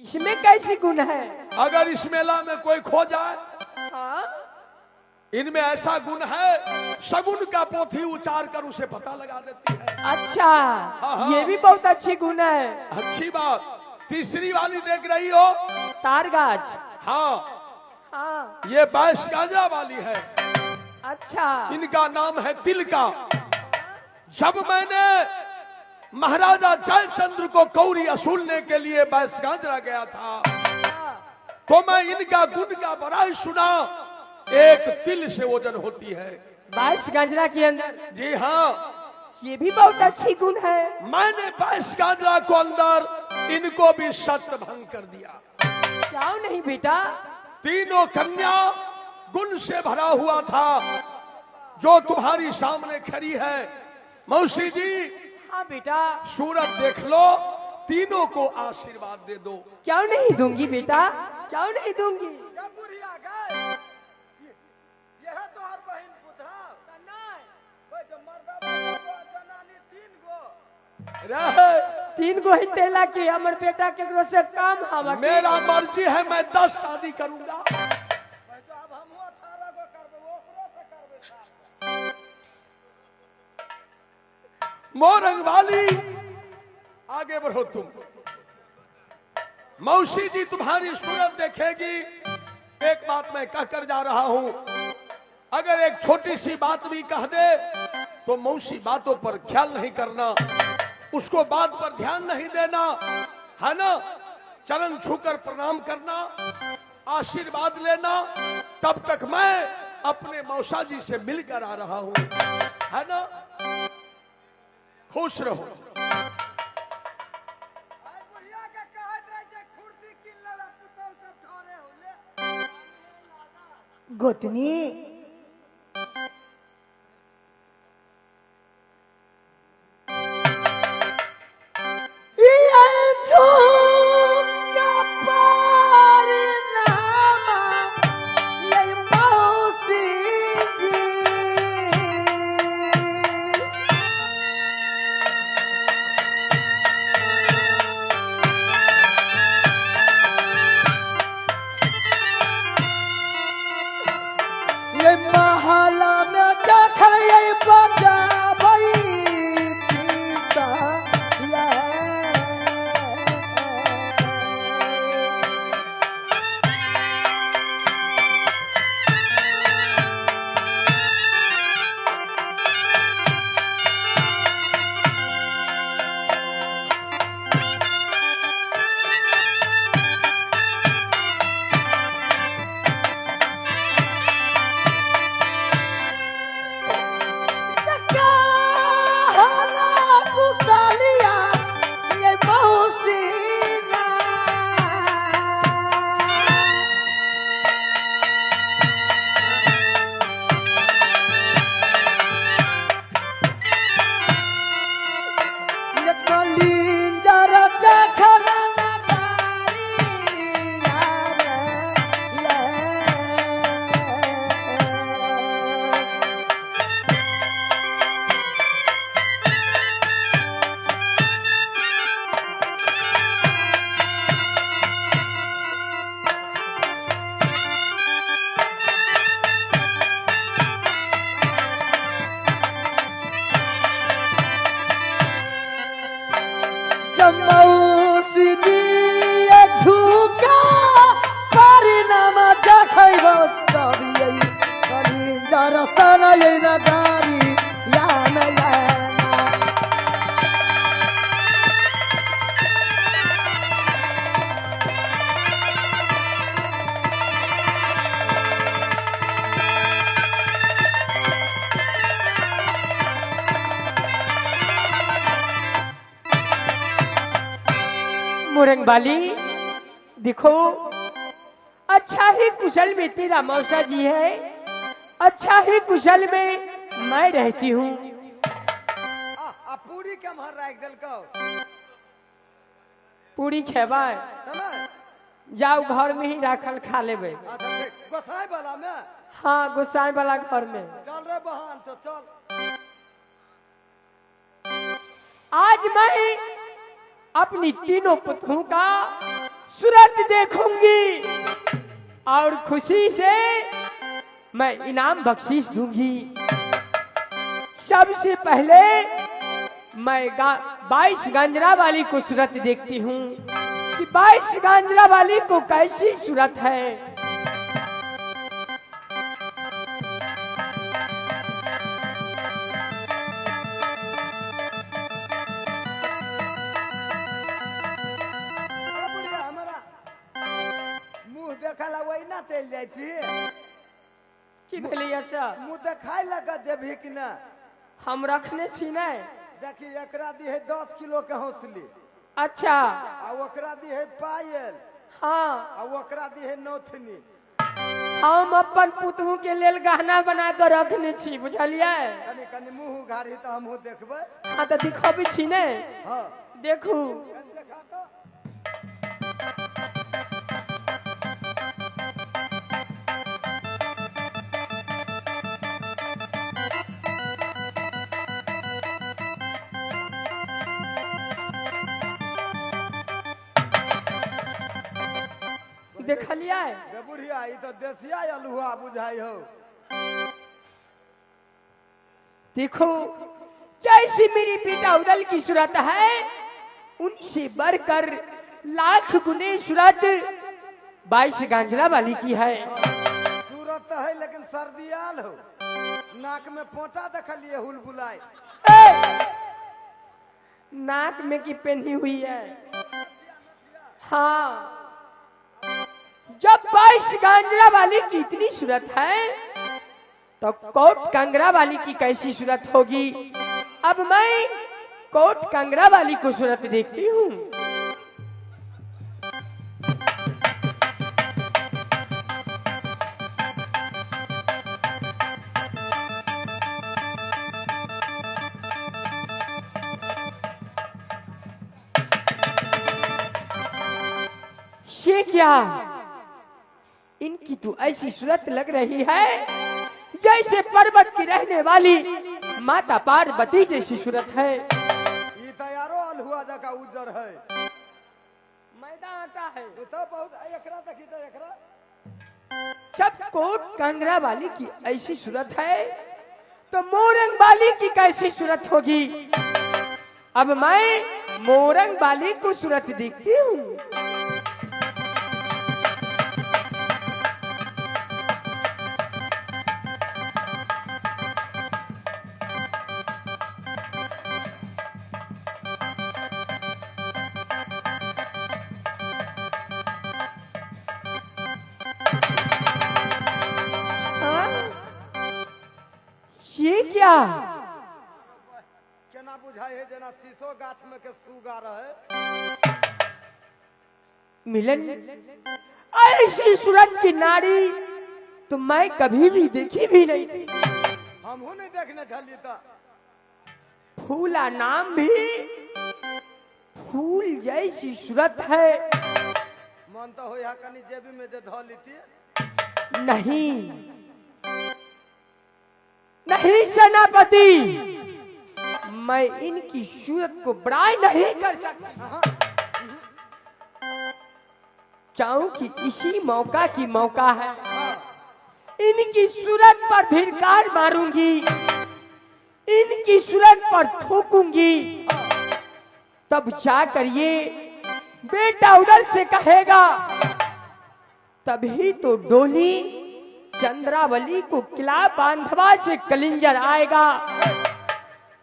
इसमें कैसी गुण है? अगर इस मेला में कोई खो जाए, हाँ? इनमें ऐसा गुण है, सगुन का पोथी उचार कर उसे पता लगा देती है। अच्छा, हाँ। ये भी बहुत अच्छी गुण है। अच्छी बात। तीसरी वाली देख रही हो? तारगाज। हाँ, हाँ। ये 22 गाजा वाली है। अच्छा। इनका नाम है तिलका। जब मैंने महाराजा जयचंद्र को कौरी असूलने के लिए 22 गाजरा गया था, तो मैं इनका गुण का बड़ाई सुना। एक तिल से वजन होती है 22 गाजरा के अंदर। जी हाँ, ये भी बहुत अच्छी गुण है। मैंने 22 गाजरा को अंदर इनको भी सत्य भंग कर दिया। क्यों नहीं बेटा? तीनों कन्या गुण से भरा हुआ था, जो तुम्हारी सामने खड़ी है। मौसी जी, हाँ बेटा। सूरत देख लो, तीनों को आशीर्वाद दे दो। क्यों नहीं दूंगी बेटा, क्यों नहीं दूंगी। तीन गो ही तेला की हमर बेटा केकरो से काम हम। मेरा मर्जी है, मैं 10 शादी करूंगा। मोरंग वाली, आगे बढ़ो तुम। मौसी जी तुम्हारी सूरत देखेगी। एक बात मैं कहकर जा रहा हूं, अगर एक छोटी सी बात भी कह दे तो मौसी बातों पर ख्याल नहीं करना, उसको बात पर ध्यान नहीं देना, है ना। चरण छूकर प्रणाम करना, आशीर्वाद लेना। तब तक मैं अपने मौसा जी से मिलकर आ रहा हूं, है ना। खुश रहो। गोतनी मोरंग वाली, देखो अच्छा ही कुशल में तेरा मौसा जी है, अच्छा ही कुशल में मैं रहती हूँ। पूरी के मार राख दल को पूरी खेबा, जाओ घर में ही राखल खा लेबे। गोसाई वाला में? हाँ, गोसाई वाला घर में। चल रे बहन, तो चल। आज मैं अपनी तीनों पुत्रों का सुरक्षा देखूंगी और खुशी से मैं इनाम बख्शीश दूंगी। सबसे पहले मैं 22 गांजरा वाली को सूरत देखती हूँ कि 22 गांजरा वाली को कैसी सूरत है। मुंह देखला वही ना चल जाई थी। की भेलिए सर? मुंह देखाई लगा जेबी कि ना। हम रखने छी ने। देखी एकरा दी है 10 किलो के हौसली। अच्छा। आ ओकरा दी है पायल। हाँ। आ ओकरा दी है नौथनी। हम अपन पुतहू के लेल गहना बना कर रखने छी, बुझलिए? कनी कनी मुंह उघाड़ी तो हमहू देखबै। हाँ तो दिखाबी छी ने। हाँ देखू। देखा तो। देखलिए? बे बुढ़िया ई तो देसिया अलुआ बुझाई हो। देखो जैसी मेरी बेटा उदल की सूरत है उनसे बढ़कर लाख गुने सूरत 22 गांजरा वाली की है। सूरत तो है लेकिन सर्दियाल हो। नाक में पोटा देखलिए हुलबुलाई। नाक में की पहनी हुई है। हाँ, जब 22 गांजरा वाली की इतनी सूरत है तो कोट कंगरा वाली की कैसी सूरत होगी। अब मैं कोट कंगरा वाली को सूरत देखती हूँ। ये क्या, इनकी तो ऐसी सूरत लग रही है जैसे पर्वत की रहने वाली माता पार्वती जैसी सूरत है। ई तो यारो अलहुआ जका उजर है। मैदान आता है ई तो बहुत एकरा देखी तो एकरा। जब कोट कंगरा वाली की ऐसी सूरत है तो मोरंग वाली की कैसी सूरत होगी। अब मैं मोरंग वाली को सूरत देखती हूँ। ये क्या, केना बुझाई है जना शीशो गाछ में के सुगा रहे। मिलन ऐसी सूरत की नारी तो मैं कभी भी देखी भी नहीं थी। हमहू नहीं देखने चली तो। फूला नाम भी फूल जैसी सूरत है। मन तो हो या कनी जेबी में जे धो लीती। नहीं नहीं सेनापति, मैं इनकी सूरत को बड़ाई नहीं कर सकता क्योंकि इसी मौका की मौका है। इनकी सूरत पर धिक्कार मारूंगी, इनकी सूरत पर थूकूंगी, तब जाकर ये बेटा उदल से कहेगा, तभी तो डोली चंद्रावली को किला बांधवा से कलिंजर आएगा।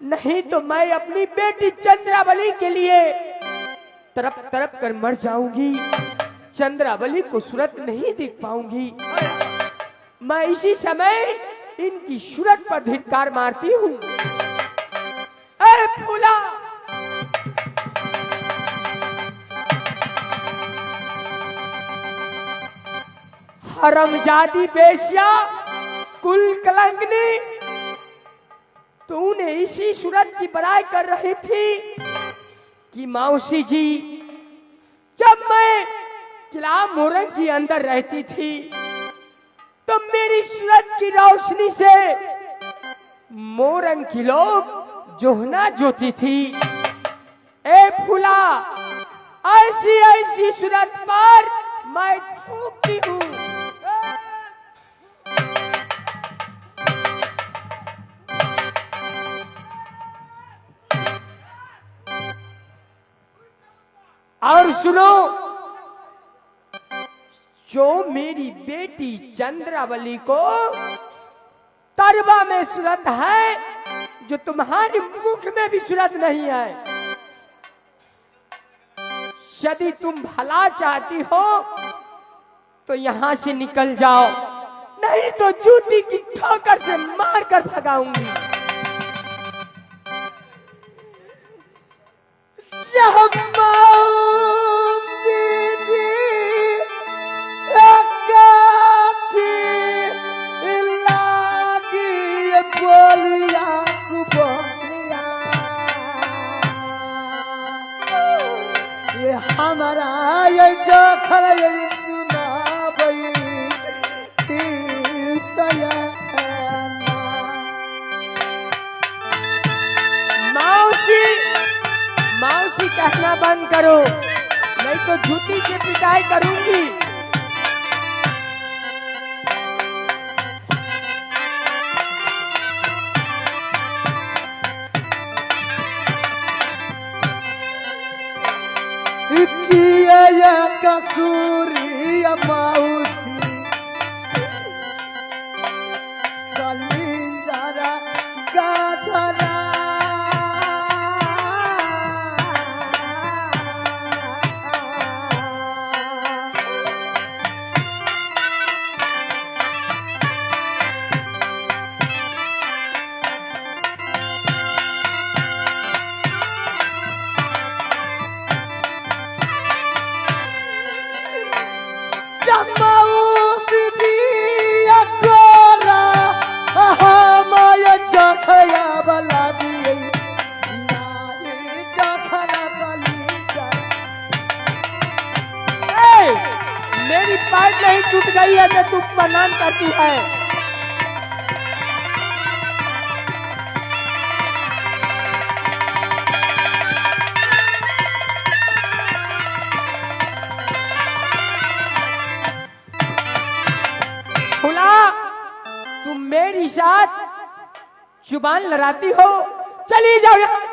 नहीं तो मैं अपनी बेटी चंद्रावली के लिए तरफ तरफ कर मर जाऊंगी। चंद्रावली को सूरत नहीं देख पाऊंगी। मैं इसी समय इनकी सूरत पर धिक्कार मारती हूँ। ए फूला, हरमजादी बेश्या, कुल कलंकनी, तूने इसी सूरत की बड़ाई कर रही थी कि मौसी जी, जब मैं किला मोरंग के अंदर रहती थी तो मेरी सूरत की रोशनी से मोरंग की लोग जोहना जोती थी। ए फूला, ऐसी ऐसी सूरत पर मैं थूकती हूँ। और सुनो, जो मेरी बेटी चंद्रावली को तरबा में सूरत है, जो तुम्हारे मुख में भी सूरत नहीं है, यदि तुम भला चाहती हो तो यहां से निकल जाओ, नहीं तो जूती की ठोकर से मारकर भगाऊंगी। हमारा ये जो खरा ये सुना भाई मौसी, मौसी कहना बंद करो, नहीं तो जूती से पिटाई करूंगी। कसूरी मौसी कलिंजरा गाधरा मेरी पैर नहीं टूट गई है तो तू प्रणाम करती है। खुला, तुम मेरी साथ जुबान लड़ाती हो, चली जाओ यहाँ।